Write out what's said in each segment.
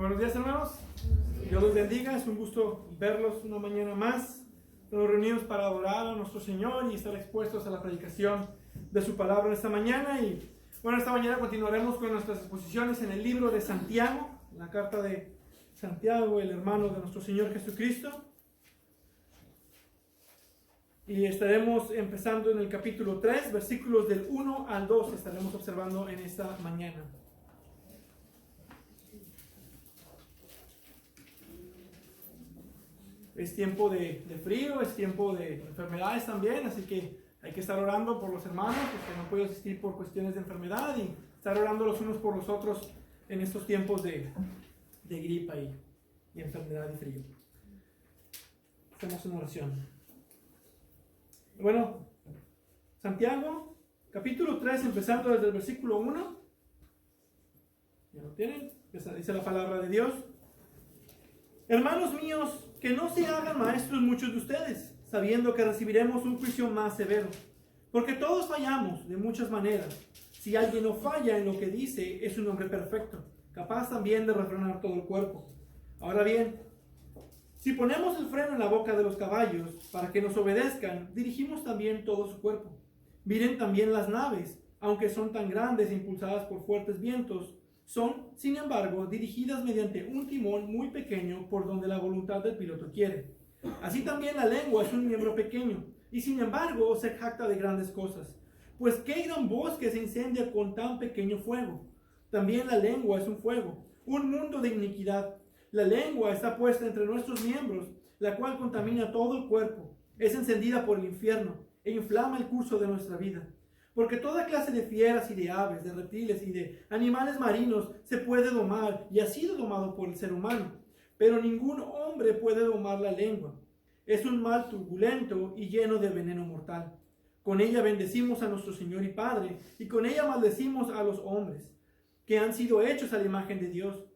Buenos días, hermanos. Dios los bendiga. Es un gusto verlos una mañana más. Nos reunimos para adorar a nuestro Señor y estar expuestos a la predicación de su palabra esta mañana. Y bueno, esta mañana continuaremos con nuestras exposiciones en el libro de Santiago, la carta de Santiago, el hermano de nuestro Señor Jesucristo. Y estaremos empezando en el capítulo 3, versículos del 1 al 2, estaremos observando en esta mañana. Es tiempo de frío, es tiempo de enfermedades también, así que hay que estar orando por los hermanos que no pueden asistir por cuestiones de enfermedad y estar orando los unos por los otros en estos tiempos de gripa y enfermedad y frío. Hacemos una oración. Bueno, Santiago, capítulo 3, empezando desde el versículo 1. ¿Ya lo tienen? Dice la palabra de Dios. Hermanos míos, que no se hagan maestros muchos de ustedes, sabiendo que recibiremos un juicio más severo. Porque todos fallamos de muchas maneras. Si alguien no falla en lo que dice, es un hombre perfecto, capaz también de refrenar todo el cuerpo. Ahora bien, si ponemos el freno en la boca de los caballos para que nos obedezcan, dirigimos también todo su cuerpo. Miren también las naves, aunque son tan grandes e impulsadas por fuertes vientos, son, sin embargo, dirigidas mediante un timón muy pequeño por donde la voluntad del piloto quiere. Así también la lengua es un miembro pequeño, y sin embargo se jacta de grandes cosas. Pues qué gran bosque se incendia con tan pequeño fuego. También la lengua es un fuego, un mundo de iniquidad. La lengua está puesta entre nuestros miembros, la cual contamina todo el cuerpo. Es encendida por el infierno e inflama el curso de nuestra vida. Porque toda clase de fieras y de aves, de reptiles y de animales marinos se puede domar y ha sido domado por el ser humano. Pero ningún hombre puede domar la lengua. Es un mal turbulento y lleno de veneno mortal. Con ella bendecimos a nuestro Señor y Padre, y con ella maldecimos a los hombres, que han sido hechos a la imagen de Dios.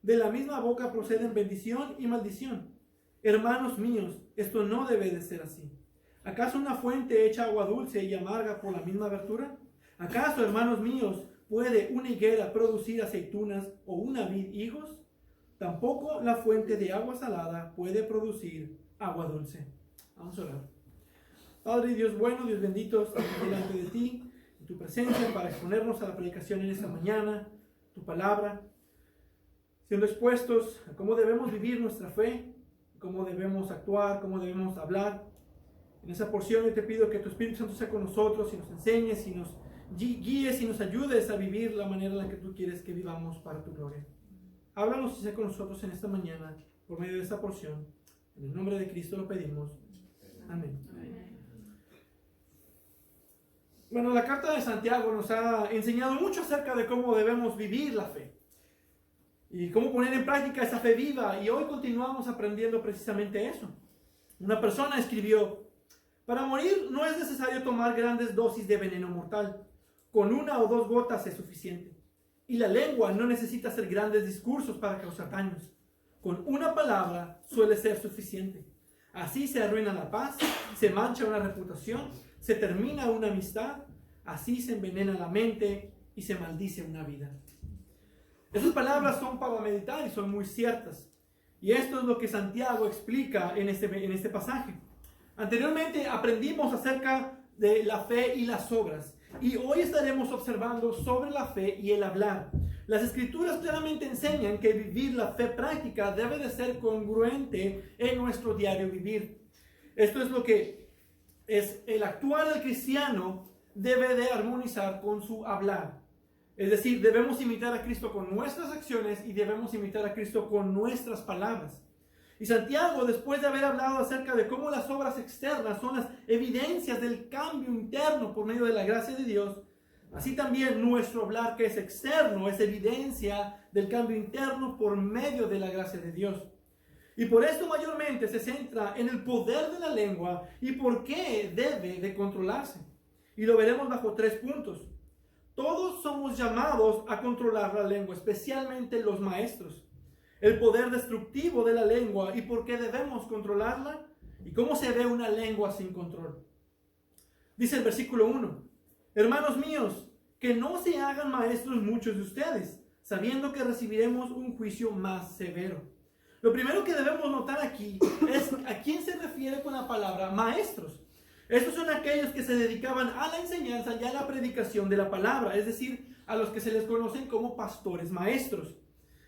De la misma boca proceden bendición y maldición. Hermanos míos, esto no debe de ser así. ¿Acaso una fuente echa agua dulce y amarga por la misma abertura? ¿Acaso, hermanos míos, puede una higuera producir aceitunas o una vid higos? Tampoco la fuente de agua salada puede producir agua dulce. Vamos a orar. Padre Dios bueno, Dios bendito, estamos delante de ti, en tu presencia, para exponernos a la predicación en esta mañana, tu palabra, siendo expuestos a cómo debemos vivir nuestra fe, cómo debemos actuar, cómo debemos hablar. En esa porción yo te pido que tu Espíritu Santo sea con nosotros y nos enseñes y nos guíes y nos ayudes a vivir la manera en la que tú quieres que vivamos para tu gloria. Háblanos y sea con nosotros en esta mañana por medio de esta porción. En el nombre de Cristo lo pedimos. Amén. Bueno, la carta de Santiago nos ha enseñado mucho acerca de cómo debemos vivir la fe y cómo poner en práctica esa fe viva, y hoy continuamos aprendiendo precisamente eso. Una persona escribió: para morir no es necesario tomar grandes dosis de veneno mortal. Con 1 o 2 gotas es suficiente. Y la lengua no necesita hacer grandes discursos para causar daños. Con una palabra suele ser suficiente. Así se arruina la paz, se mancha una reputación, se termina una amistad, así se envenena la mente y se maldice una vida. Esas palabras son para meditar y son muy ciertas. Y esto es lo que Santiago explica en este pasaje. Anteriormente aprendimos acerca de la fe y las obras, y hoy estaremos observando sobre la fe y el hablar. Las Escrituras claramente enseñan que vivir la fe práctica debe de ser congruente en nuestro diario vivir. Esto es lo que es el actuar del cristiano debe de armonizar con su hablar. Es decir, debemos imitar a Cristo con nuestras acciones y debemos imitar a Cristo con nuestras palabras. Y Santiago, después de haber hablado acerca de cómo las obras externas son las evidencias del cambio interno por medio de la gracia de Dios, así también nuestro hablar, que es externo, es evidencia del cambio interno por medio de la gracia de Dios. Y por esto mayormente se centra en el poder de la lengua y por qué debe de controlarse. Y lo veremos bajo 3 puntos. Todos somos llamados a controlar la lengua, especialmente los maestros. El poder destructivo de la lengua y por qué debemos controlarla y cómo se ve una lengua sin control. Dice el versículo 1: hermanos míos, que no se hagan maestros muchos de ustedes, sabiendo que recibiremos un juicio más severo. Lo primero que debemos notar aquí es a quién se refiere con la palabra maestros. Estos son aquellos que se dedicaban a la enseñanza y a la predicación de la palabra, es decir, a los que se les conocen como pastores maestros.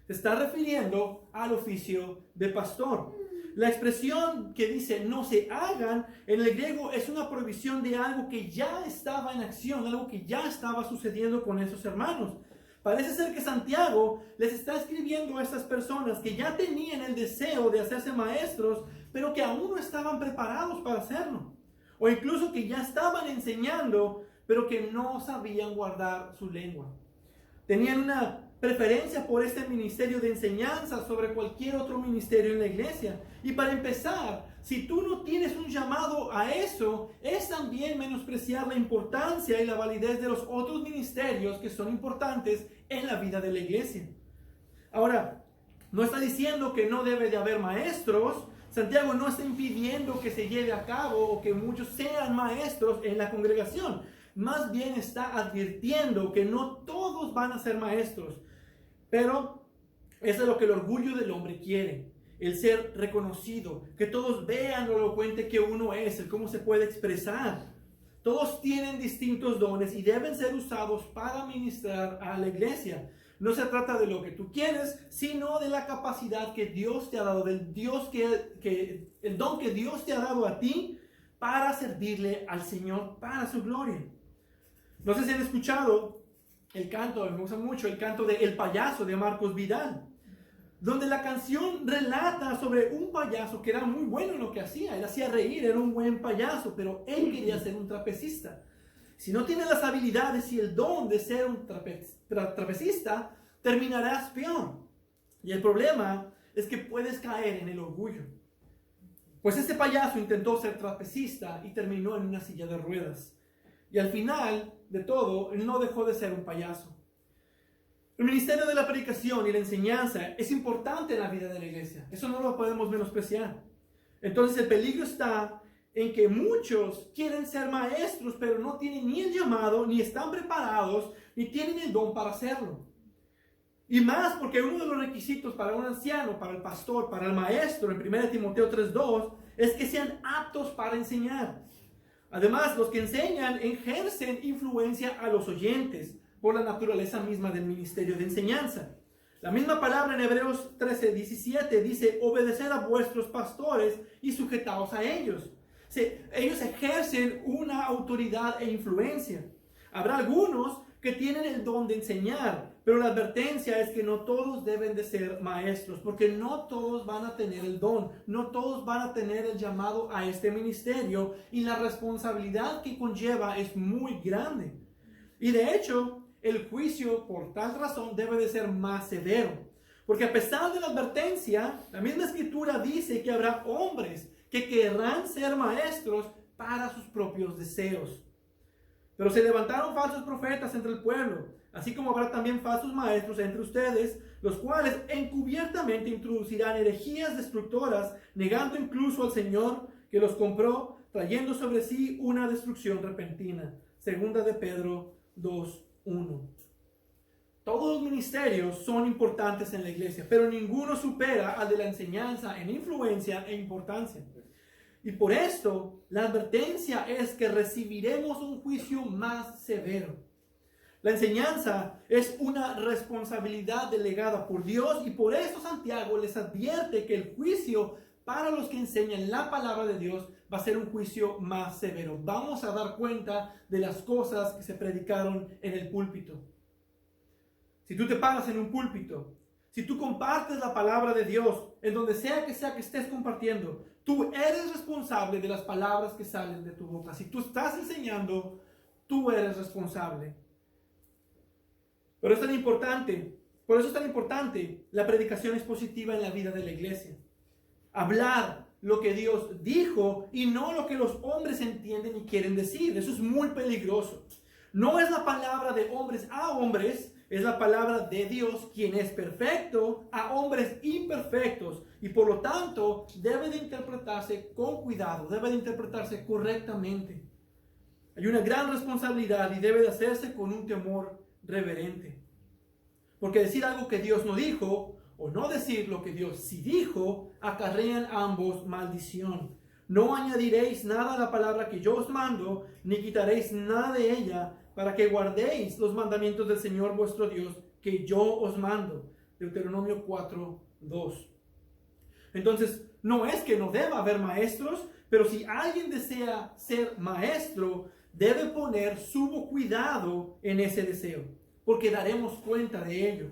Se está refiriendo al oficio de pastor. La expresión que dice no se hagan en el griego es una prohibición de algo que ya estaba en acción, algo que ya estaba sucediendo con esos hermanos. Parece ser que Santiago les está escribiendo a estas personas que ya tenían el deseo de hacerse maestros, pero que aún no estaban preparados para hacerlo. O incluso que ya estaban enseñando, pero que no sabían guardar su lengua. Tenían una preferencia por este ministerio de enseñanza sobre cualquier otro ministerio en la iglesia. Y para empezar, si tú no tienes un llamado a eso, es también menospreciar la importancia y la validez de los otros ministerios que son importantes en la vida de la iglesia. Ahora, no está diciendo que no debe de haber maestros. Santiago no está impidiendo que se lleve a cabo o que muchos sean maestros en la congregación. Más bien está advirtiendo que no todos van a ser maestros. Pero eso es lo que el orgullo del hombre quiere. El ser reconocido. Que todos vean lo elocuente que uno es. El cómo se puede expresar. Todos tienen distintos dones y deben ser usados para ministrar a la iglesia. No se trata de lo que tú quieres, sino de la capacidad que Dios te ha dado, del el don que Dios te ha dado a ti para servirle al Señor para su gloria. No sé si han escuchado el canto, me gusta mucho el canto de El Payaso de Marcos Vidal, donde la canción relata sobre un payaso que era muy bueno en lo que hacía. Él hacía reír, era un buen payaso, pero él quería ser un trapecista. Si no tienes las habilidades y el don de ser un trapecista, terminarás peor. Y el problema es que puedes caer en el orgullo. Pues este payaso intentó ser trapecista y terminó en una silla de ruedas. Y al final de todo, él no dejó de ser un payaso. El ministerio de la predicación y la enseñanza es importante en la vida de la iglesia. Eso no lo podemos menospreciar. Entonces el peligro está en que muchos quieren ser maestros, pero no tienen ni el llamado, ni están preparados, ni tienen el don para hacerlo. Y más porque uno de los requisitos para un anciano, para el pastor, para el maestro, en 1 Timoteo 3:2, es que sean aptos para enseñar. Además, los que enseñan ejercen influencia a los oyentes por la naturaleza misma del ministerio de enseñanza. La misma palabra en Hebreos 13:17 dice: obedeced a vuestros pastores y sujetaos a ellos. Ellos ejercen una autoridad e influencia. Habrá algunos que tienen el don de enseñar, pero la advertencia es que no todos deben de ser maestros, porque no todos van a tener el don, no todos van a tener el llamado a este ministerio, y la responsabilidad que conlleva es muy grande. Y de hecho, el juicio por tal razón debe de ser más severo, porque a pesar de la advertencia, la misma escritura dice que habrá hombres que querrán ser maestros para sus propios deseos. Pero se levantaron falsos profetas entre el pueblo, así como habrá también falsos maestros entre ustedes, los cuales encubiertamente introducirán herejías destructoras, negando incluso al Señor que los compró, trayendo sobre sí una destrucción repentina. Segunda de Pedro 2:1. Todos los ministerios son importantes en la iglesia, pero ninguno supera al de la enseñanza en influencia e importancia. Y por esto, la advertencia es que recibiremos un juicio más severo. La enseñanza es una responsabilidad delegada por Dios, y por eso Santiago les advierte que el juicio para los que enseñan la palabra de Dios va a ser un juicio más severo. Vamos a dar cuenta de las cosas que se predicaron en el púlpito. Si tú te paras en un púlpito, si tú compartes la palabra de Dios, en donde sea que estés compartiendo, tú eres responsable de las palabras que salen de tu boca. Si tú estás enseñando, tú eres responsable. Pero es tan importante, por eso es tan importante la predicación expositiva en la vida de la iglesia. Hablar lo que Dios dijo y no lo que los hombres entienden y quieren decir. Eso es muy peligroso. No es la palabra de hombres a hombres, es la palabra de Dios, quien es perfecto, a hombres imperfectos, y por lo tanto debe de interpretarse con cuidado, debe de interpretarse correctamente. Hay una gran responsabilidad y debe de hacerse con un temor reverente. porque decir algo que Dios no dijo o no decir lo que Dios sí dijo acarrean ambos maldición. No añadiréis nada a la palabra que yo os mando, ni quitaréis nada de ella, para que guardéis los mandamientos del Señor vuestro Dios, que yo os mando. Deuteronomio 4:2. Entonces, no es que no deba haber maestros, pero si alguien desea ser maestro, debe poner sumo cuidado en ese deseo, porque daremos cuenta de ello.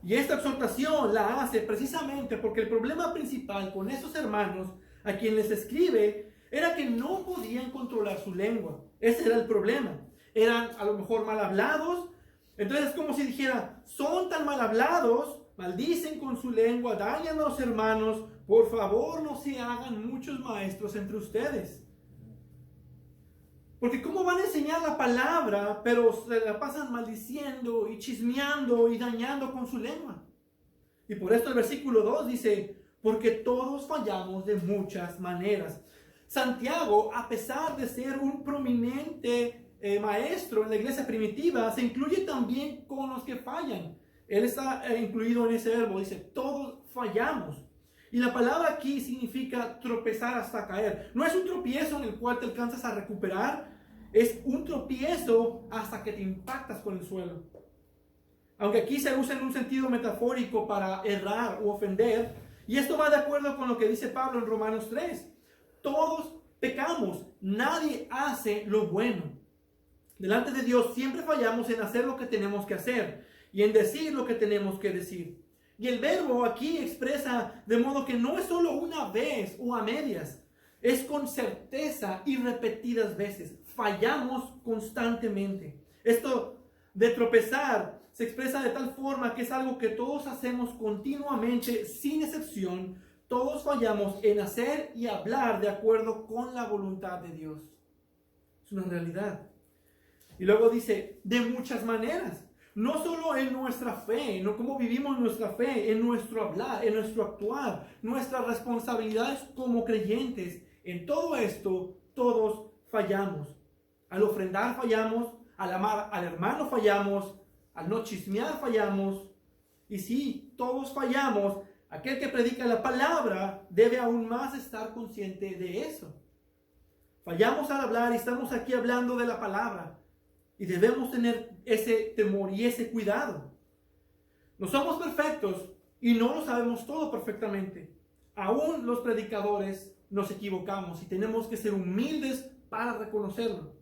Y esta exhortación la hace precisamente porque el problema principal con esos hermanos a quien les escribe era que no podían controlar su lengua. Ese era el problema. Eran a lo mejor mal hablados. Entonces es como si dijera, son tan mal hablados, maldicen con su lengua, dañan a los hermanos, por favor no se hagan muchos maestros entre ustedes. Porque ¿cómo van a enseñar la palabra, pero se la pasan maldiciendo y chismeando y dañando con su lengua? Y por esto el versículo 2 dice, porque todos fallamos de muchas maneras. Santiago, a pesar de ser un prominente maestro en la iglesia primitiva, se incluye también con los que fallan. Él está incluido en ese verbo, dice, todos fallamos. Y la palabra aquí significa tropezar hasta caer. No es un tropiezo en el cual te alcanzas a recuperar, es un tropiezo hasta que te impactas con el suelo. Aunque aquí se usa en un sentido metafórico para errar o ofender, y esto va de acuerdo con lo que dice Pablo en Romanos 3. Todos pecamos, nadie hace lo bueno. Delante de Dios siempre fallamos en hacer lo que tenemos que hacer y en decir lo que tenemos que decir. Y el verbo aquí expresa de modo que no es solo una vez o a medias, es con certeza y repetidas veces. Fallamos constantemente. Esto de tropezar se expresa de tal forma que es algo que todos hacemos continuamente, sin excepción. Todos fallamos en hacer y hablar de acuerdo con la voluntad de Dios. Es una realidad. Y luego dice, de muchas maneras. No solo en nuestra fe, no cómo vivimos nuestra fe, en nuestro hablar, en nuestro actuar, nuestras responsabilidades como creyentes. En todo esto, todos fallamos. Al ofrendar fallamos, al amar al hermano fallamos, al no chismear fallamos. Y sí, todos fallamos. Aquel que predica la palabra debe aún más estar consciente de eso. Fallamos al hablar y estamos aquí hablando de la palabra. Y debemos tener ese temor y ese cuidado. No somos perfectos y no lo sabemos todo perfectamente. Aún los predicadores nos equivocamos y tenemos que ser humildes para reconocerlo.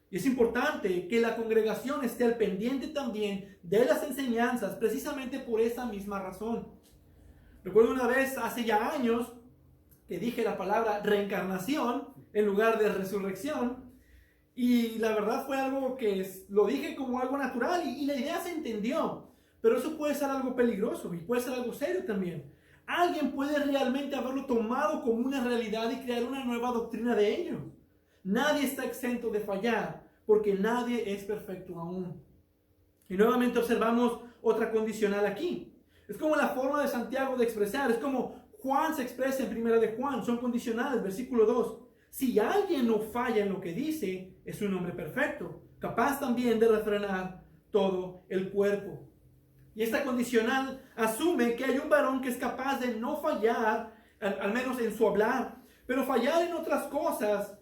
Y es importante que la congregación esté al pendiente también de las enseñanzas, precisamente por esa misma razón. Recuerdo una vez, hace ya años, que dije la palabra reencarnación en lugar de resurrección. Y la verdad fue algo que lo dije como algo natural y la idea se entendió. Pero eso puede ser algo peligroso y puede ser algo serio también. Alguien puede realmente haberlo tomado como una realidad y crear una nueva doctrina de ello. Nadie está exento de fallar porque nadie es perfecto aún. Y nuevamente observamos otra condicional aquí. Es como la forma de Santiago de expresar, es como Juan se expresa en primera de Juan, son condicionales, versículo 2. Si alguien no falla en lo que dice, es un hombre perfecto, capaz también de refrenar todo el cuerpo. Y esta condicional asume que hay un varón que es capaz de no fallar, al menos en su hablar, pero fallar en otras cosas.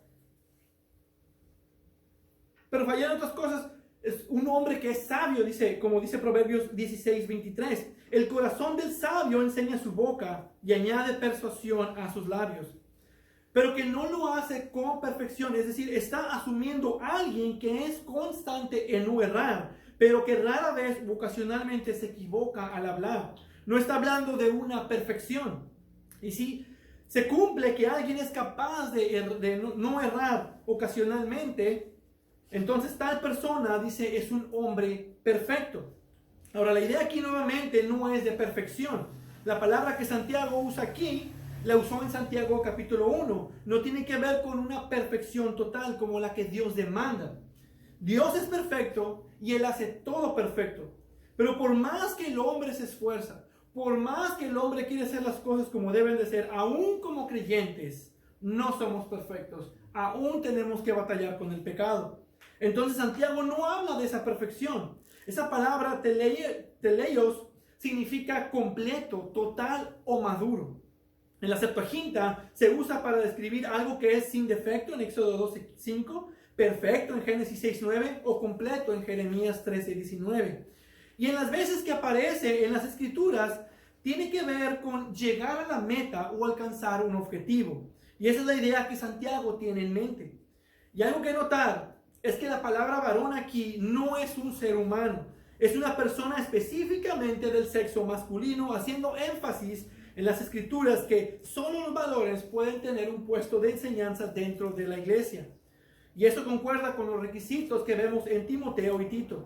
Es un hombre que es sabio, dice, como dice Proverbios 16:23. El corazón del sabio enseña su boca y añade persuasión a sus labios. Pero que no lo hace con perfección, es decir, está asumiendo a alguien que es constante en no errar, pero que rara vez ocasionalmente se equivoca al hablar. No está hablando de una perfección. Y si se cumple que alguien es capaz de no errar ocasionalmente, entonces tal persona, dice, es un hombre perfecto. Ahora, la idea aquí nuevamente no es de perfección. La palabra que Santiago usa aquí, la usó en Santiago capítulo 1. No tiene que ver con una perfección total como la que Dios demanda. Dios es perfecto y Él hace todo perfecto. Pero por más que el hombre se esfuerza, por más que el hombre quiere hacer las cosas como deben de ser, aún como creyentes, no somos perfectos. Aún tenemos que batallar con el pecado. Entonces Santiago no habla de esa perfección. Esa palabra teleios significa completo, total o maduro. En la Septuaginta se usa para describir algo que es sin defecto en Éxodo 12:5, perfecto en Génesis 6:9 o completo en Jeremías 13:19. Y en las veces que aparece en las Escrituras, tiene que ver con llegar a la meta o alcanzar un objetivo. Y esa es la idea que Santiago tiene en mente. Y algo que notar es que la palabra varón aquí no es un ser humano, es una persona específicamente del sexo masculino, haciendo énfasis en las Escrituras que solo los varones pueden tener un puesto de enseñanza dentro de la iglesia. Y eso concuerda con los requisitos que vemos en Timoteo y Tito.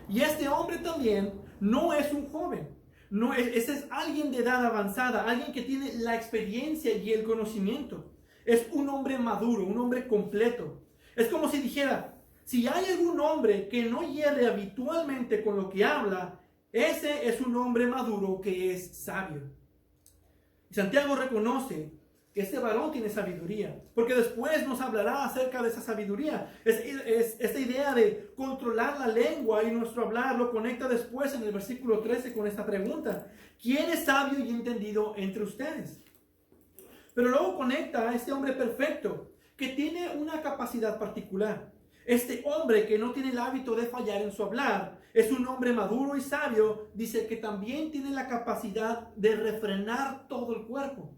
Y este hombre también no es un joven. No, ese es alguien de edad avanzada, alguien que tiene la experiencia y el conocimiento. Es un hombre maduro, un hombre completo. Es como si dijera, si hay algún hombre que no hierre habitualmente con lo que habla, ese es un hombre maduro que es sabio. Y Santiago reconoce que este varón tiene sabiduría, porque después nos hablará acerca de esa sabiduría. Es esta idea de controlar la lengua y nuestro hablar lo conecta después en el versículo 13 con esta pregunta: ¿quién es sabio y entendido entre ustedes? Pero luego conecta a este hombre perfecto que tiene una capacidad particular. Este hombre que no tiene el hábito de fallar en su hablar, es un hombre maduro y sabio, dice que también tiene la capacidad de refrenar todo el cuerpo.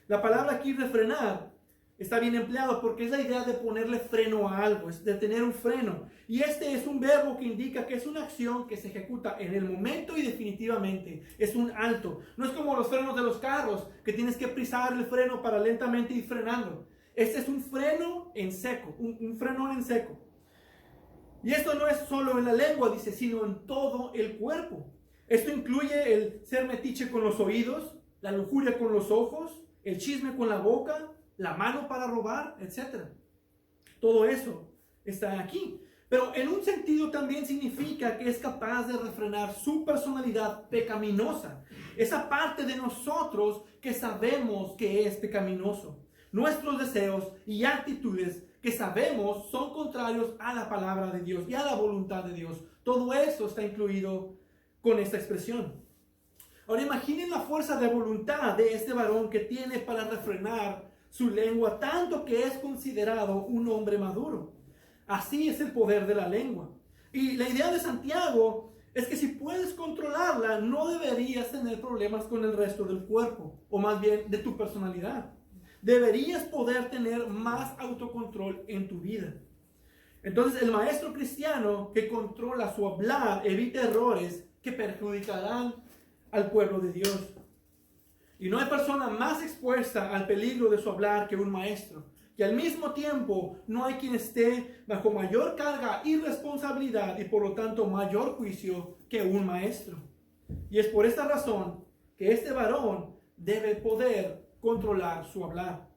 La palabra aquí refrenar está bien empleado porque es la idea de ponerle freno a algo, es de tener un freno. Y este es un verbo que indica que es una acción que se ejecuta en el momento y definitivamente. Es un alto. No es como los frenos de los carros, que tienes que pisar el freno para lentamente ir frenando. Este es un freno en seco, un frenón en seco. Y esto no es solo en la lengua, dice, sino en todo el cuerpo. Esto incluye el ser metiche con los oídos, la lujuria con los ojos, el chisme con la boca, la mano para robar, etc. Todo eso está aquí. Pero en un sentido también significa que es capaz de refrenar su personalidad pecaminosa. Esa parte de nosotros que sabemos que es pecaminoso. Nuestros deseos y actitudes que sabemos son contrarios a la palabra de Dios y a la voluntad de Dios. Todo eso está incluido con esta expresión. Ahora imaginen la fuerza de voluntad de este varón que tiene para refrenar su lengua, tanto que es considerado un hombre maduro. Así es el poder de la lengua. Y la idea de Santiago es que si puedes controlarla, no deberías tener problemas con el resto del cuerpo, o más bien de tu personalidad. Deberías poder tener más autocontrol en tu vida. Entonces el maestro cristiano que controla su hablar evita errores que perjudicarán al pueblo de Dios. Y no hay persona más expuesta al peligro de su hablar que un maestro. Y al mismo tiempo no hay quien esté bajo mayor carga y responsabilidad y por lo tanto mayor juicio que un maestro. Y es por esta razón que este varón debe poder controlar su hablar.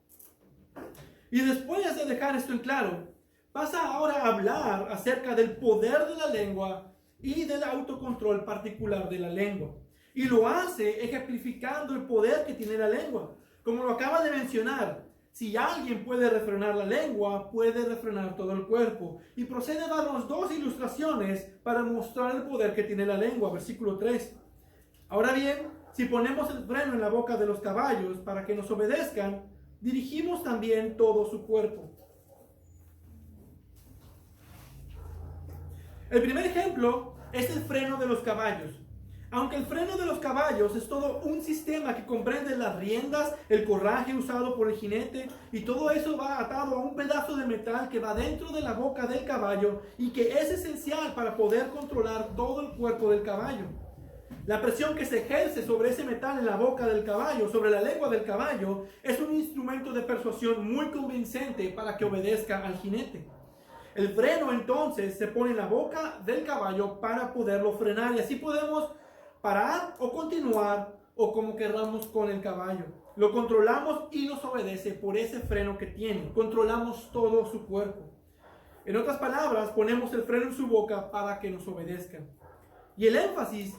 Y después de dejar esto en claro, pasa ahora a hablar acerca del poder de la lengua y del autocontrol particular de la lengua. Y lo hace ejemplificando el poder que tiene la lengua. Como lo acaba de mencionar, si alguien puede refrenar la lengua, puede refrenar todo el cuerpo. Y procede a darnos dos ilustraciones para mostrar el poder que tiene la lengua. Versículo 3. Ahora bien, si ponemos el freno en la boca de los caballos para que nos obedezcan, dirigimos también todo su cuerpo. El primer ejemplo es el freno de los caballos. Aunque el freno de los caballos es todo un sistema que comprende las riendas, el corraje usado por el jinete, y todo eso va atado a un pedazo de metal que va dentro de la boca del caballo y que es esencial para poder controlar todo el cuerpo del caballo. La presión que se ejerce sobre ese metal en la boca del caballo, sobre la lengua del caballo, es un instrumento de persuasión muy convincente para que obedezca al jinete. El freno entonces se pone en la boca del caballo para poderlo frenar, y así podemos parar o continuar o como querramos con el caballo. Lo controlamos y nos obedece por ese freno que tiene. Controlamos todo su cuerpo. En otras palabras, ponemos el freno en su boca para que nos obedezcan. Y el énfasis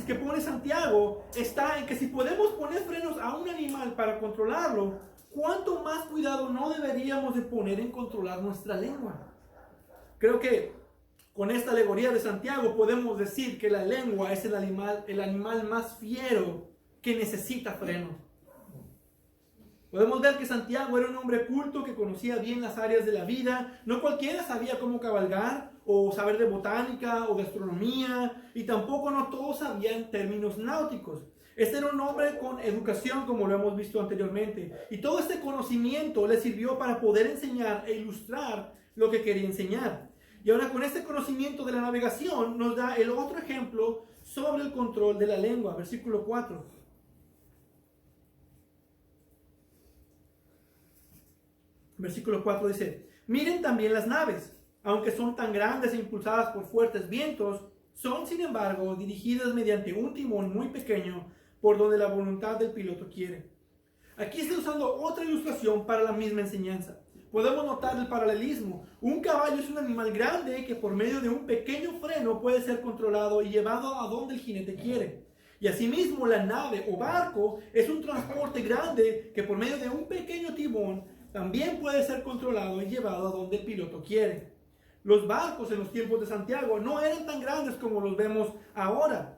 que pone Santiago está en que si podemos poner frenos a un animal para controlarlo, ¿cuánto más cuidado no deberíamos de poner en controlar nuestra lengua? Creo que con esta alegoría de Santiago podemos decir que la lengua es el animal más fiero que necesita freno. Podemos ver que Santiago era un hombre culto que conocía bien las áreas de la vida. No cualquiera sabía cómo cabalgar o saber de botánica o de astronomía, y tampoco no todos sabían términos náuticos. Este era un hombre con educación, como lo hemos visto anteriormente, y todo este conocimiento le sirvió para poder enseñar e ilustrar lo que quería enseñar. Y ahora con este conocimiento de la navegación nos da el otro ejemplo sobre el control de la lengua, versículo 4. Versículo 4 dice: miren también las naves, aunque son tan grandes e impulsadas por fuertes vientos, son sin embargo dirigidas mediante un timón muy pequeño por donde la voluntad del piloto quiere. Aquí está usando otra ilustración para la misma enseñanza. Podemos notar el paralelismo. Un caballo es un animal grande que por medio de un pequeño freno puede ser controlado y llevado a donde el jinete quiere. Y asimismo la nave o barco es un transporte grande que por medio de un pequeño timón también puede ser controlado y llevado a donde el piloto quiere. Los barcos en los tiempos de Santiago no eran tan grandes como los vemos ahora,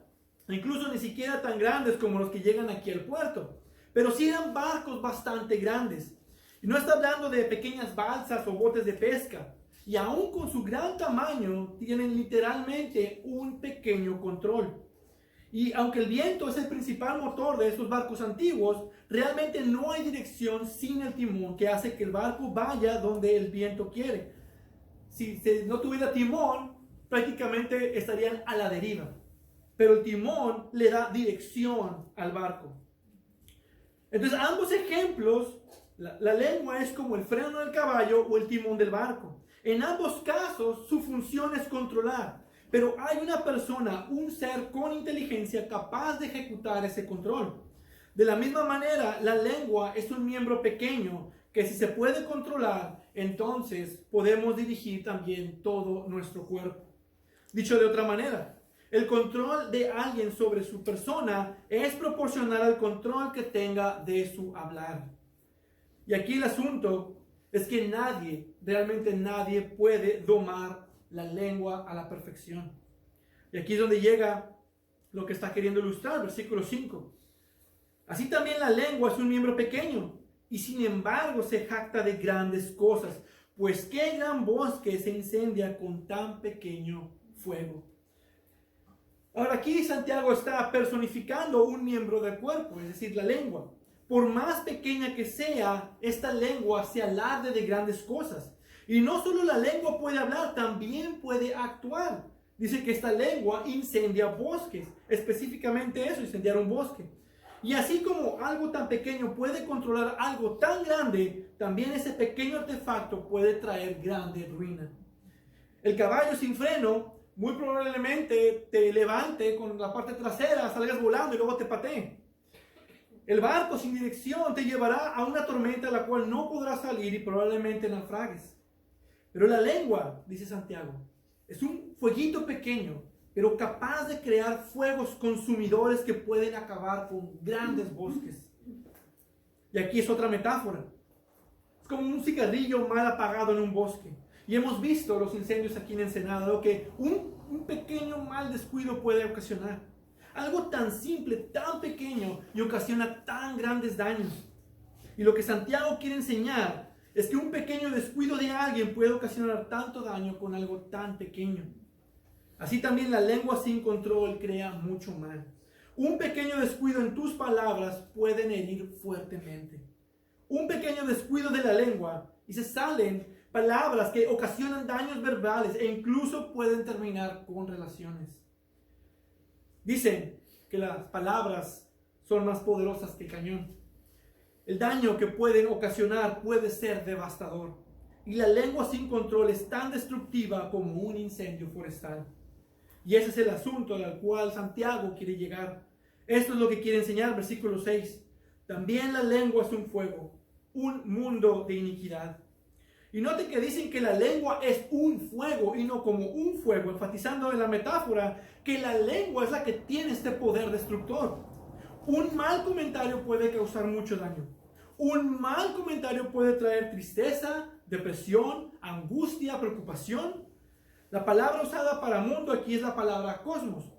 incluso ni siquiera tan grandes como los que llegan aquí al puerto, pero sí eran barcos bastante grandes. Y no está hablando de pequeñas balsas o botes de pesca, y aún con su gran tamaño tienen literalmente un pequeño control. Y aunque el viento es el principal motor de estos barcos antiguos, realmente no hay dirección sin el timón que hace que el barco vaya donde el viento quiere. Si no tuviera timón, prácticamente estarían a la deriva. Pero el timón le da dirección al barco. Entonces, ambos ejemplos, la lengua es como el freno del caballo o el timón del barco. En ambos casos, su función es controlar. Pero hay una persona, un ser con inteligencia capaz de ejecutar ese control. De la misma manera, la lengua es un miembro pequeño que si se puede controlar, entonces podemos dirigir también todo nuestro cuerpo. Dicho de otra manera, el control de alguien sobre su persona es proporcional al control que tenga de su hablar. Y aquí el asunto es que nadie, realmente nadie puede domar la lengua a la perfección. Y aquí es donde llega lo que está queriendo ilustrar, versículo 5. Así también la lengua es un miembro pequeño, y sin embargo se jacta de grandes cosas, pues qué gran bosque se incendia con tan pequeño fuego. Ahora aquí Santiago está personificando un miembro del cuerpo, es decir, la lengua. Por más pequeña que sea, esta lengua se alarde de grandes cosas. Y no solo la lengua puede hablar, también puede actuar. Dice que esta lengua incendia bosques, específicamente eso, incendiar un bosque. Y así como algo tan pequeño puede controlar algo tan grande, también ese pequeño artefacto puede traer grande ruina. El caballo sin freno muy probablemente te levante con la parte trasera, salgas volando y luego te patee. El barco sin dirección te llevará a una tormenta de la cual no podrás salir y probablemente naufragues. Pero la lengua, dice Santiago, es un fueguito pequeño, pero capaz de crear fuegos consumidores que pueden acabar con grandes bosques. Y aquí es otra metáfora. Es como un cigarrillo mal apagado en un bosque. Y hemos visto los incendios aquí en Ensenada, lo que un pequeño mal descuido puede ocasionar. Algo tan simple, tan pequeño y ocasiona tan grandes daños. Y lo que Santiago quiere enseñar es que un pequeño descuido de alguien puede ocasionar tanto daño con algo tan pequeño. Así también la lengua sin control crea mucho mal. Un pequeño descuido en tus palabras pueden herir fuertemente. Un pequeño descuido de la lengua y se salen palabras que ocasionan daños verbales e incluso pueden terminar con relaciones. Dicen que las palabras son más poderosas que el cañón. El daño que pueden ocasionar puede ser devastador. Y la lengua sin control es tan destructiva como un incendio forestal. Y ese es el asunto al cual Santiago quiere llegar. Esto es lo que quiere enseñar, versículo 6. También la lengua es un fuego, un mundo de iniquidad. Y note que dicen que la lengua es un fuego y no como un fuego, enfatizando en la metáfora que la lengua es la que tiene este poder destructor. Un mal comentario puede causar mucho daño. Un mal comentario puede traer tristeza, depresión, angustia, preocupación. La palabra usada para mundo aquí es la palabra cosmos,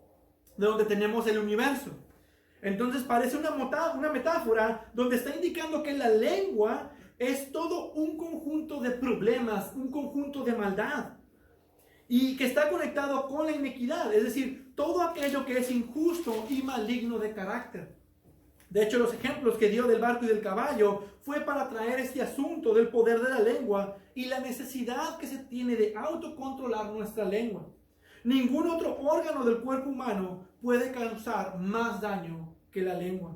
de donde tenemos el universo. Entonces parece una metáfora donde está indicando que la lengua es todo un conjunto de problemas, un conjunto de maldad, y que está conectado con la iniquidad, es decir, todo aquello que es injusto y maligno de carácter. De hecho, los ejemplos que dio del barco y del caballo fue para traer este asunto del poder de la lengua y la necesidad que se tiene de autocontrolar nuestra lengua. Ningún otro órgano del cuerpo humano puede causar más daño que la lengua.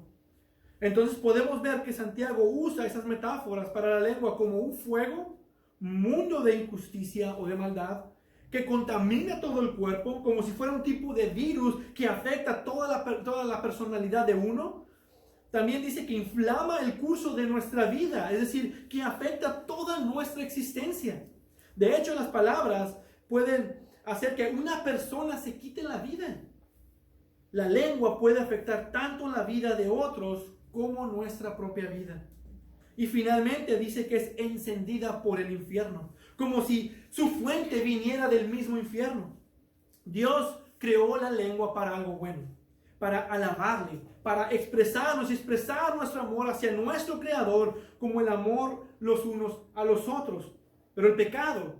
Entonces podemos ver que Santiago usa esas metáforas para la lengua como un fuego, mundo de injusticia o de maldad, que contamina todo el cuerpo, como si fuera un tipo de virus que afecta toda la personalidad de uno. También dice que inflama el curso de nuestra vida, es decir, que afecta toda nuestra existencia. De hecho, las palabras pueden hacer que una persona se quite la vida. La lengua puede afectar tanto la vida de otros como nuestra propia vida. Y finalmente dice que es encendida por el infierno, como si su fuente viniera del mismo infierno. Dios creó la lengua para algo bueno, para alabarle, para expresar nuestro amor hacia nuestro Creador, como el amor los unos a los otros. Pero el pecado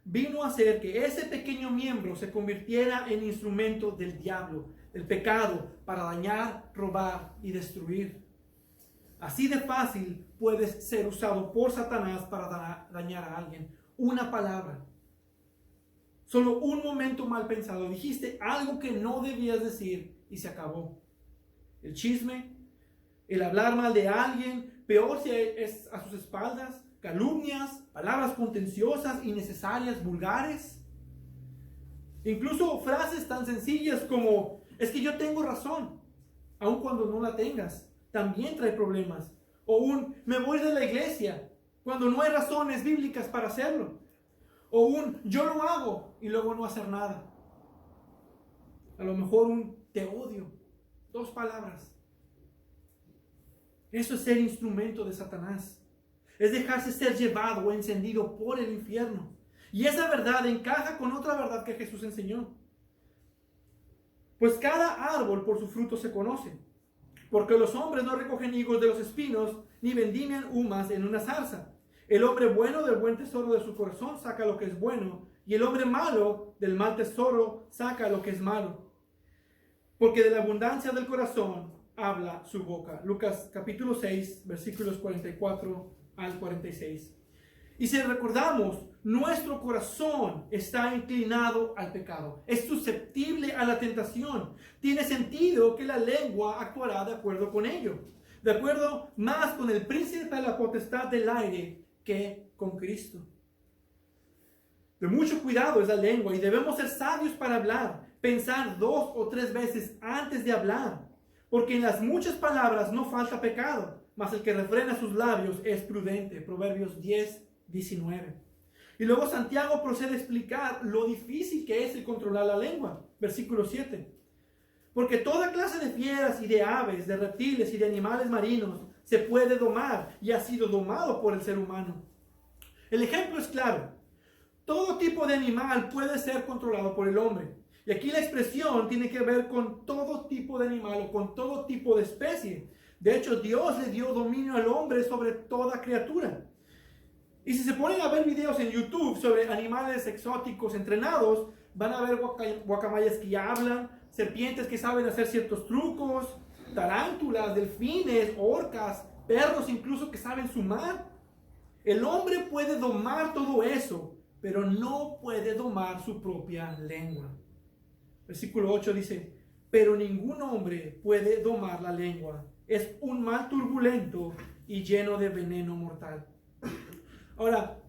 vino a hacer que ese pequeño miembro se convirtiera en instrumento del diablo, el pecado, para dañar, robar y destruir. Así de fácil puedes ser usado por Satanás para dañar a alguien. Una palabra, solo un momento mal pensado, dijiste algo que no debías decir y se acabó. El chisme, el hablar mal de alguien, peor si es a sus espaldas, calumnias, palabras contenciosas, innecesarias, vulgares. Incluso frases tan sencillas como, es que yo tengo razón, aun cuando no la tengas, también trae problemas. O me voy de la iglesia, cuando no hay razones bíblicas para hacerlo. O yo lo hago y luego no hacer nada. A lo mejor te odio. 2 palabras. Eso es ser instrumento de Satanás. Es dejarse ser llevado o encendido por el infierno. Y esa verdad encaja con otra verdad que Jesús enseñó. Pues cada árbol por su fruto se conoce. Porque los hombres no recogen higos de los espinos, ni vendimian uvas en una zarza. El hombre bueno del buen tesoro de su corazón saca lo que es bueno, y el hombre malo del mal tesoro saca lo que es malo. Porque de la abundancia del corazón habla su boca. Lucas capítulo 6, versículos 44 al 46. Y si recordamos, nuestro corazón está inclinado al pecado, es susceptible a la tentación. Tiene sentido que la lengua actuará de acuerdo con ello, de acuerdo más con el príncipe de la potestad del aire que con Cristo. De mucho cuidado es la lengua y debemos ser sabios para hablar, pensar 2 o 3 veces antes de hablar, porque en las muchas palabras no falta pecado, mas el que refrena sus labios es prudente. Proverbios 10:19. Y luego Santiago procede a explicar lo difícil que es el controlar la lengua. Versículo 7. Porque toda clase de fieras y de aves, de reptiles y de animales marinos se puede domar y ha sido domado por el ser humano. El ejemplo es claro. Todo tipo de animal puede ser controlado por el hombre. Y aquí la expresión tiene que ver con todo tipo de animal o con todo tipo de especie. De hecho, Dios le dio dominio al hombre sobre toda criatura. Y si se ponen a ver videos en YouTube sobre animales exóticos entrenados, van a ver guacamayas que ya hablan, serpientes que saben hacer ciertos trucos, tarántulas, delfines, orcas, perros incluso que saben sumar. El hombre puede domar todo eso, pero no puede domar su propia lengua. Versículo 8 dice, pero ningún hombre puede domar la lengua. Es un mal turbulento y lleno de veneno mortal. Ahora,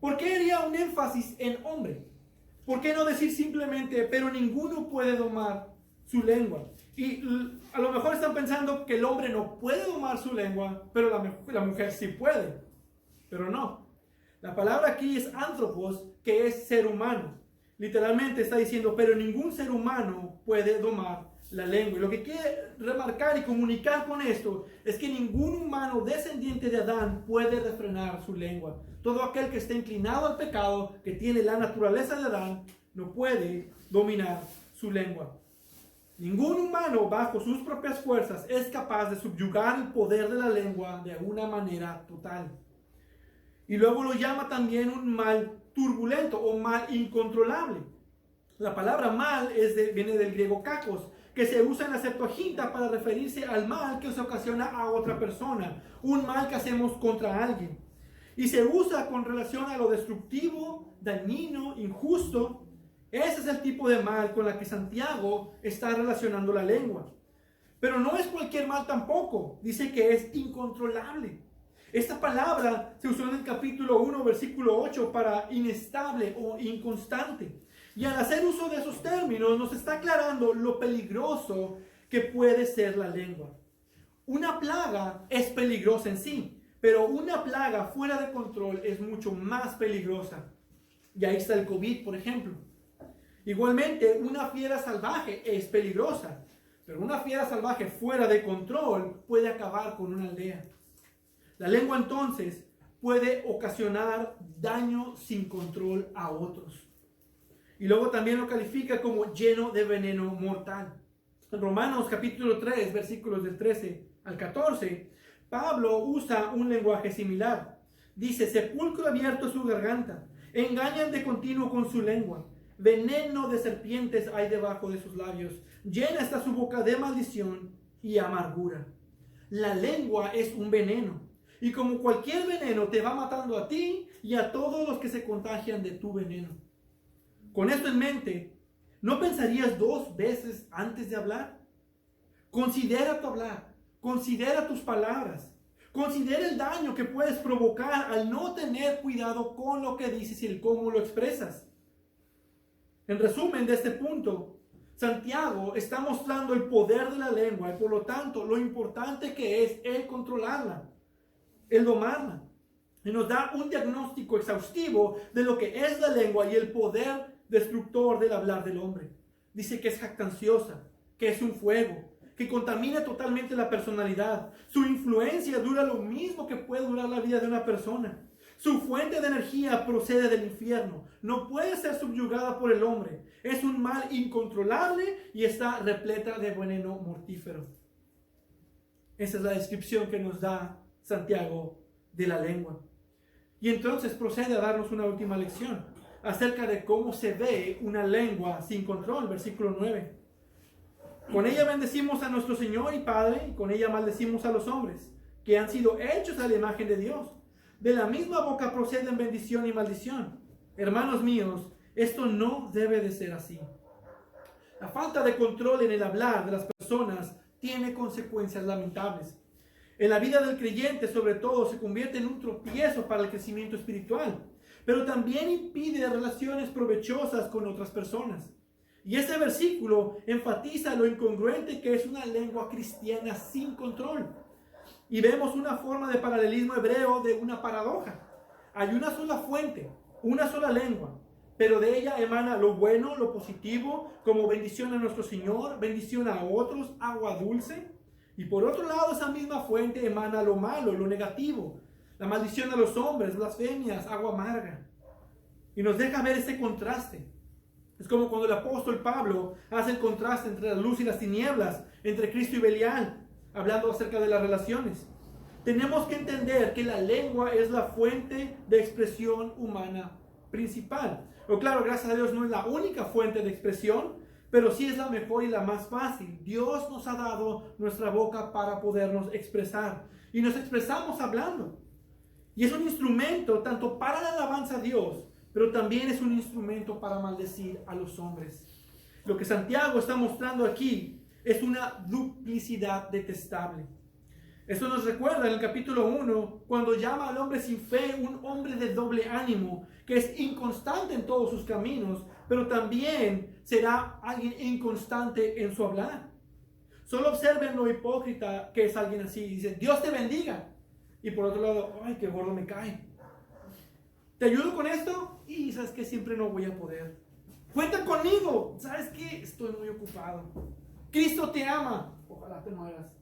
¿por qué haría un énfasis en hombre? ¿Por qué no decir simplemente, pero ninguno puede domar su lengua? Y a lo mejor están pensando que el hombre no puede domar su lengua, pero la mujer sí puede. Pero no. La palabra aquí es anthropos, que es ser humano. Literalmente está diciendo, pero ningún ser humano puede domar la lengua. Y lo que quiere remarcar y comunicar con esto es que ningún humano descendiente de Adán puede refrenar su lengua. Todo aquel que esté inclinado al pecado, que tiene la naturaleza de Adán, no puede dominar su lengua. Ningún humano bajo sus propias fuerzas es capaz de subyugar el poder de la lengua de una manera total. Y luego lo llama también un mal turbulento o mal incontrolable. La palabra mal viene del griego kakos, que se usa en la Septuaginta para referirse al mal que se ocasiona a otra persona, un mal que hacemos contra alguien. Y se usa con relación a lo destructivo, dañino, injusto. Ese es el tipo de mal con la que Santiago está relacionando la lengua. Pero no es cualquier mal tampoco, dice que es incontrolable. Esta palabra se usó en el capítulo 1, versículo 8 para inestable o inconstante. Y al hacer uso de esos términos nos está aclarando lo peligroso que puede ser la lengua. Una plaga es peligrosa en sí, pero una plaga fuera de control es mucho más peligrosa. Y ahí está el COVID, por ejemplo. Igualmente, una fiera salvaje es peligrosa, pero una fiera salvaje fuera de control puede acabar con una aldea. La lengua entonces puede ocasionar daño sin control a otros. Y luego también lo califica como lleno de veneno mortal. En Romanos capítulo 3, versículos del 13 al 14, Pablo usa un lenguaje similar. Dice, sepulcro abierto su garganta, engañan de continuo con su lengua, veneno de serpientes hay debajo de sus labios, llena está su boca de maldición y amargura. La lengua es un veneno, y como cualquier veneno te va matando a ti y a todos los que se contagian de tu veneno. Con esto en mente, ¿no pensarías 2 veces antes de hablar? Considera tu hablar, considera tus palabras, considera el daño que puedes provocar al no tener cuidado con lo que dices y el cómo lo expresas. En resumen de este punto, Santiago está mostrando el poder de la lengua y por lo tanto lo importante que es el controlarla, el domarla. Y nos da un diagnóstico exhaustivo de lo que es la lengua y el poder destructor del hablar del hombre. Dice que es jactanciosa, que es un fuego, que contamina totalmente la personalidad. Su influencia dura lo mismo que puede durar la vida de una persona. Su fuente de energía procede del infierno. No puede ser subyugada por el hombre. Es un mal incontrolable y está repleta de veneno mortífero. Esa es la descripción que nos da Santiago de la lengua. Y entonces procede a darnos una última lección acerca de cómo se ve una lengua sin control. Versículo 9. Con ella bendecimos a nuestro Señor y Padre, y con ella maldecimos a los hombres, que han sido hechos a la imagen de Dios. De la misma boca proceden bendición y maldición. Hermanos míos, esto no debe de ser así. La falta de control en el hablar de las personas tiene consecuencias lamentables. En la vida del creyente, sobre todo, se convierte en un tropiezo para el crecimiento espiritual, pero también impide relaciones provechosas con otras personas. Y este versículo enfatiza lo incongruente que es una lengua cristiana sin control. Y vemos una forma de paralelismo hebreo de una paradoja. Hay una sola fuente, una sola lengua, pero de ella emana lo bueno, lo positivo, como bendición a nuestro Señor, bendición a otros, agua dulce. Y por otro lado, esa misma fuente emana lo malo, lo negativo, la maldición a los hombres, blasfemias, agua amarga. Y nos deja ver ese contraste. Es como cuando el apóstol Pablo hace el contraste entre la luz y las tinieblas, entre Cristo y Belial, hablando acerca de las relaciones. Tenemos que entender que la lengua es la fuente de expresión humana principal. Pero claro, gracias a Dios no es la única fuente de expresión, pero sí es la mejor y la más fácil. Dios nos ha dado nuestra boca para podernos expresar. Y nos expresamos hablando. Y es un instrumento tanto para la alabanza a Dios, pero también es un instrumento para maldecir a los hombres. Lo que Santiago está mostrando aquí es una duplicidad detestable. Esto nos recuerda en el capítulo 1, cuando llama al hombre sin fe un hombre de doble ánimo, que es inconstante en todos sus caminos, pero también será alguien inconstante en su hablar. Solo observen lo hipócrita que es alguien así. Dice, Dios te bendiga. Y por otro lado, ay, qué gordo me cae. ¿Te ayudo con esto? Y sabes que siempre no voy a poder. Cuenta conmigo. ¿Sabes qué? Estoy muy ocupado. Cristo te ama. Ojalá te mueras.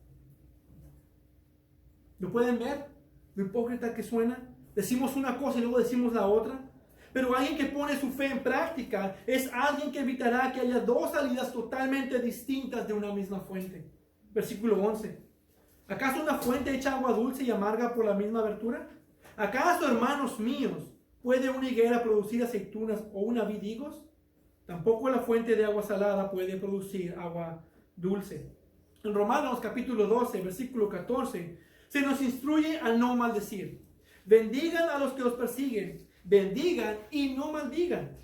¿Lo pueden ver? Lo hipócrita que suena. Decimos una cosa y luego decimos la otra. Pero alguien que pone su fe en práctica es alguien que evitará que haya dos salidas totalmente distintas de una misma fuente. Versículo 11. ¿Acaso una fuente echa agua dulce y amarga por la misma abertura? ¿Acaso, hermanos míos, puede una higuera producir aceitunas o una vid higos? Tampoco la fuente de agua salada puede producir agua dulce. En Romanos capítulo 12, versículo 14, se nos instruye a no maldecir. Bendigan a los que los persiguen. Bendigan y no maldigan.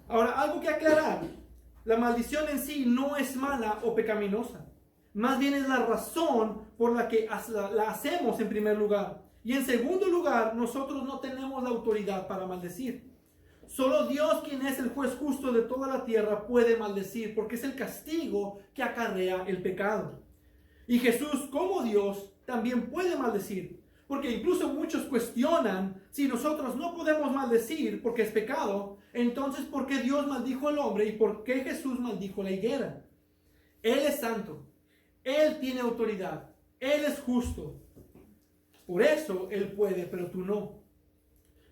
Ahora, algo que aclarar. La maldición en sí no es mala o pecaminosa. Más bien es la razón por la que la hacemos en primer lugar. Y en segundo lugar, nosotros no tenemos la autoridad para maldecir. Solo Dios, quien es el juez justo de toda la tierra, puede maldecir, porque es el castigo que acarrea el pecado. Y Jesús, como Dios, también puede maldecir. Porque incluso muchos cuestionan, si nosotros no podemos maldecir porque es pecado, entonces ¿por qué Dios maldijo al hombre y por qué Jesús maldijo la higuera? Él es santo, Él tiene autoridad, Él es justo. Por eso Él puede, pero tú no.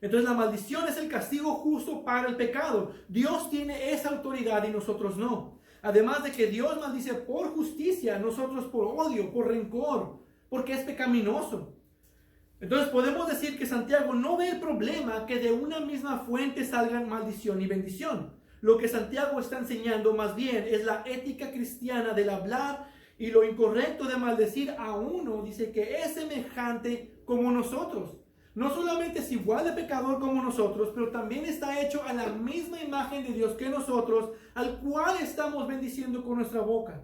Entonces la maldición es el castigo justo para el pecado. Dios tiene esa autoridad y nosotros no. Además de que Dios maldice por justicia, nosotros por odio, por rencor, porque es pecaminoso. Entonces podemos decir que Santiago no ve el problema que de una misma fuente salgan maldición y bendición. Lo que Santiago está enseñando más bien es la ética cristiana del hablar y lo incorrecto de maldecir a uno. Dice que es semejante como nosotros. No solamente es igual de pecador como nosotros, pero también está hecho a la misma imagen de Dios que nosotros, al cual estamos bendiciendo con nuestra boca.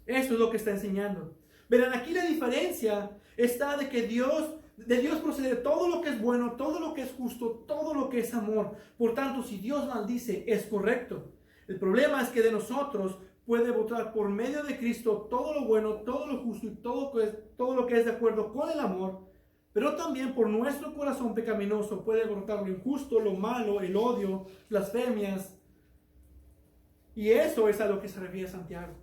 Eso es lo que está enseñando. Verán, aquí la diferencia está de que de Dios procede todo lo que es bueno, todo lo que es justo, todo lo que es amor. Por tanto, si Dios maldice, es correcto. El problema es que de nosotros puede brotar por medio de Cristo todo lo bueno, todo lo justo y todo lo que es de acuerdo con el amor. Pero también por nuestro corazón pecaminoso puede brotar lo injusto, lo malo, el odio, blasfemias. Y eso es a lo que se refiere Santiago.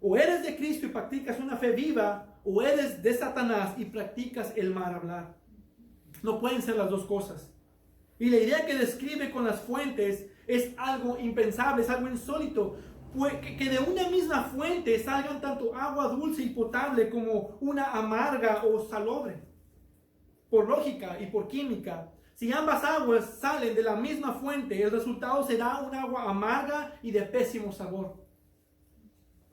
O eres de Cristo y practicas una fe viva, o eres de Satanás y practicas el mal hablar. No pueden ser las dos cosas. Y la idea que describe con las fuentes es algo impensable, es algo insólito. Que de una misma fuente salgan tanto agua dulce y potable como una amarga o salobre. Por lógica y por química, si ambas aguas salen de la misma fuente, el resultado será un agua amarga y de pésimo sabor.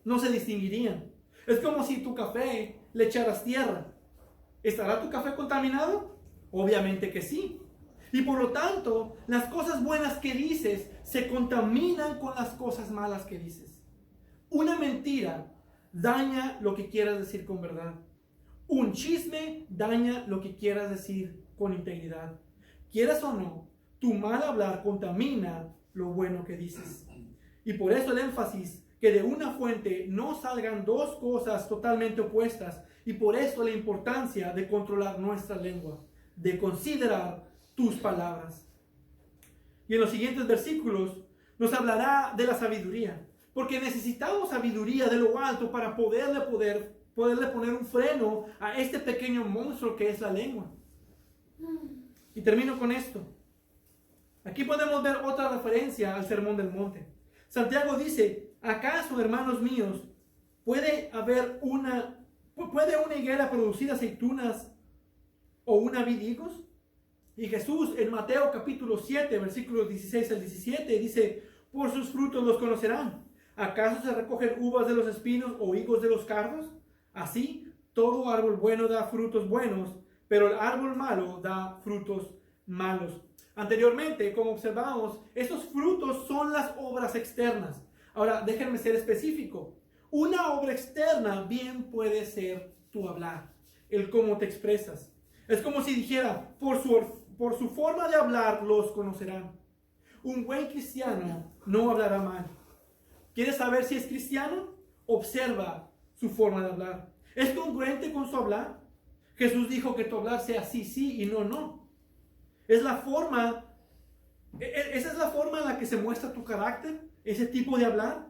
No se distinguirían. Es como si tu café le echaras tierra. ¿Estará tu café contaminado? Obviamente que sí. Y por lo tanto, las cosas buenas que dices se contaminan con las cosas malas que dices. Una mentira daña lo que quieras decir con verdad. Un chisme daña lo que quieras decir con integridad. Quieras o no, tu mal hablar contamina lo bueno que dices. Y por eso el énfasis que de una fuente no salgan dos cosas totalmente opuestas. Y por eso la importancia de controlar nuestra lengua, de considerar tus palabras. Y en los siguientes versículos nos hablará de la sabiduría, porque necesitamos sabiduría de lo alto para poderle poner un freno a este pequeño monstruo que es la lengua. Y termino con esto. Aquí podemos ver otra referencia al Sermón del Monte. Santiago dice: ¿acaso, hermanos míos, puede una higuera producir aceitunas o una vid higos? Y Jesús en Mateo capítulo 7, versículos 16 al 17 dice: por sus frutos los conocerán. ¿Acaso se recogen uvas de los espinos o higos de los cardos? Así, todo árbol bueno da frutos buenos, pero el árbol malo da frutos malos. Anteriormente, como observamos, esos frutos son las obras externas. Ahora, déjenme ser específico. Una obra externa bien puede ser tu hablar, el cómo te expresas. Es como si dijera: por su forma de hablar los conocerán. Un buen cristiano no hablará mal. ¿Quieres saber si es cristiano? Observa su forma de hablar. ¿Es congruente con su hablar? Jesús dijo que tu hablar sea sí, sí y no, no. Esa es la forma en la que se muestra tu carácter, ese tipo de hablar.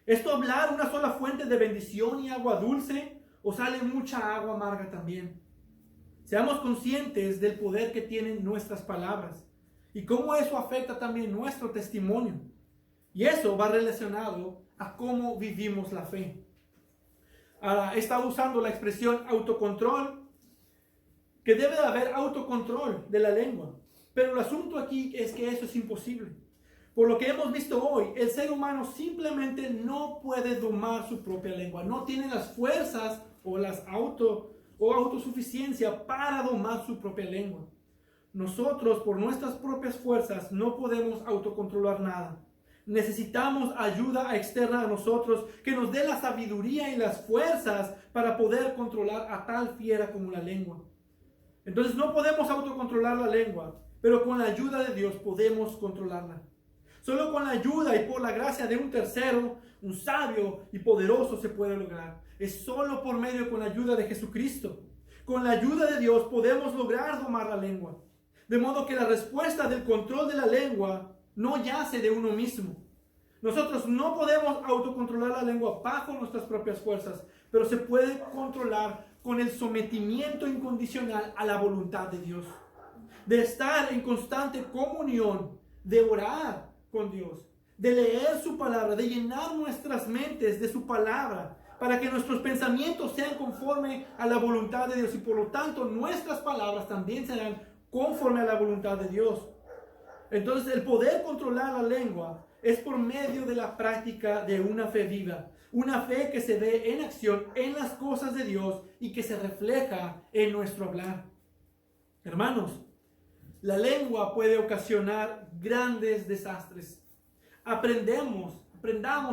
¿Esto hablar una sola fuente de bendición y agua dulce o sale mucha agua amarga también? Seamos conscientes del poder que tienen nuestras palabras y cómo eso afecta también nuestro testimonio. Y eso va relacionado a cómo vivimos la fe. Ahora, he estado usando la expresión autocontrol, que debe de haber autocontrol de la lengua. Pero el asunto aquí es que eso es imposible. Por lo que hemos visto hoy, el ser humano simplemente no puede domar su propia lengua. No tiene las fuerzas o autosuficiencia para domar su propia lengua. Nosotros, por nuestras propias fuerzas, no podemos autocontrolar nada. Necesitamos ayuda externa a nosotros que nos dé la sabiduría y las fuerzas para poder controlar a tal fiera como la lengua. Entonces no podemos autocontrolar la lengua, pero con la ayuda de Dios podemos controlarla. Solo con la ayuda y por la gracia de un tercero, un sabio y poderoso, se puede lograr. Es solo por medio con la ayuda de Jesucristo. Con la ayuda de Dios podemos lograr domar la lengua. De modo que la respuesta del control de la lengua no yace de uno mismo. Nosotros no podemos autocontrolar la lengua bajo nuestras propias fuerzas, pero se puede controlar con el sometimiento incondicional a la voluntad de Dios. De estar en constante comunión, de orar con Dios, de leer su palabra, de llenar nuestras mentes de su palabra, para que nuestros pensamientos sean conforme a la voluntad de Dios y por lo tanto nuestras palabras también serán conforme a la voluntad de Dios. Entonces el poder controlar la lengua es por medio de la práctica de una fe viva, una fe que se ve en acción en las cosas de Dios y que se refleja en nuestro hablar. Hermanos, la lengua puede ocasionar grandes desastres. Aprendamos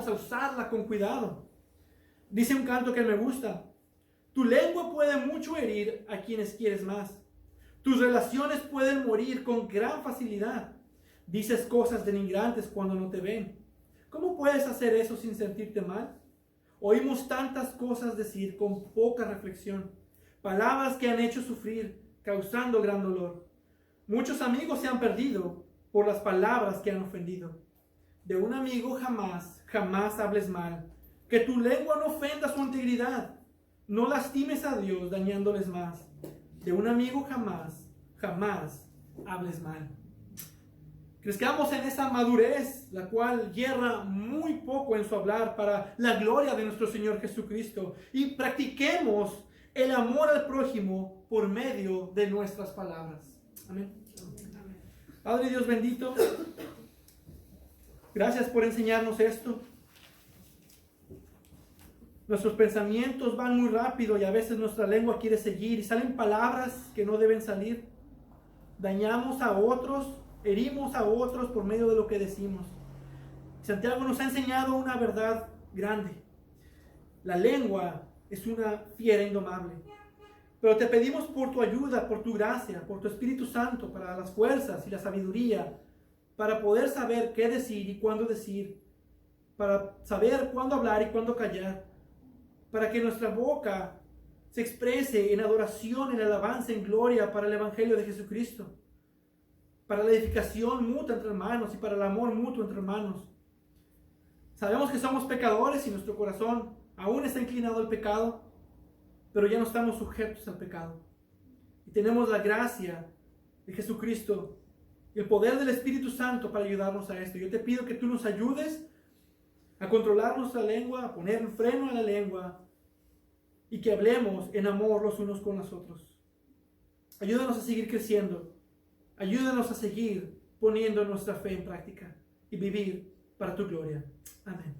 a usarla con cuidado. Dice un canto que me gusta: tu lengua puede mucho herir a quienes quieres más. Tus relaciones pueden morir con gran facilidad. Dices cosas denigrantes cuando no te ven. ¿Cómo puedes hacer eso sin sentirte mal? Oímos tantas cosas decir con poca reflexión. Palabras que han hecho sufrir, causando gran dolor. Muchos amigos se han perdido por las palabras que han ofendido. De un amigo jamás hables mal. Que tu lengua no ofenda su integridad. No lastimes a Dios dañándoles más. De un amigo jamás hables mal. Crezcamos en esa madurez, la cual hierra muy poco en su hablar para la gloria de nuestro Señor Jesucristo. Y practiquemos el amor al prójimo por medio de nuestras palabras. Amén. Padre Dios bendito, gracias por enseñarnos esto. Nuestros pensamientos van muy rápido y a veces nuestra lengua quiere seguir y salen palabras que no deben salir. Dañamos a otros, herimos a otros por medio de lo que decimos. Santiago nos ha enseñado una verdad grande. La lengua es una fiera indomable. Pero te pedimos por tu ayuda, por tu gracia, por tu Espíritu Santo, para las fuerzas y la sabiduría, para poder saber qué decir y cuándo decir, para saber cuándo hablar y cuándo callar, para que nuestra boca se exprese en adoración, en alabanza, en gloria para el Evangelio de Jesucristo, para la edificación mutua entre hermanos y para el amor mutuo entre hermanos. Sabemos que somos pecadores y nuestro corazón aún está inclinado al pecado, pero ya no estamos sujetos al pecado. Y tenemos la gracia de Jesucristo y el poder del Espíritu Santo para ayudarnos a esto. Yo te pido que tú nos ayudes a controlar nuestra lengua, a poner un freno a la lengua y que hablemos en amor los unos con los otros. Ayúdanos a seguir creciendo. Ayúdanos a seguir poniendo nuestra fe en práctica y vivir para tu gloria. Amén.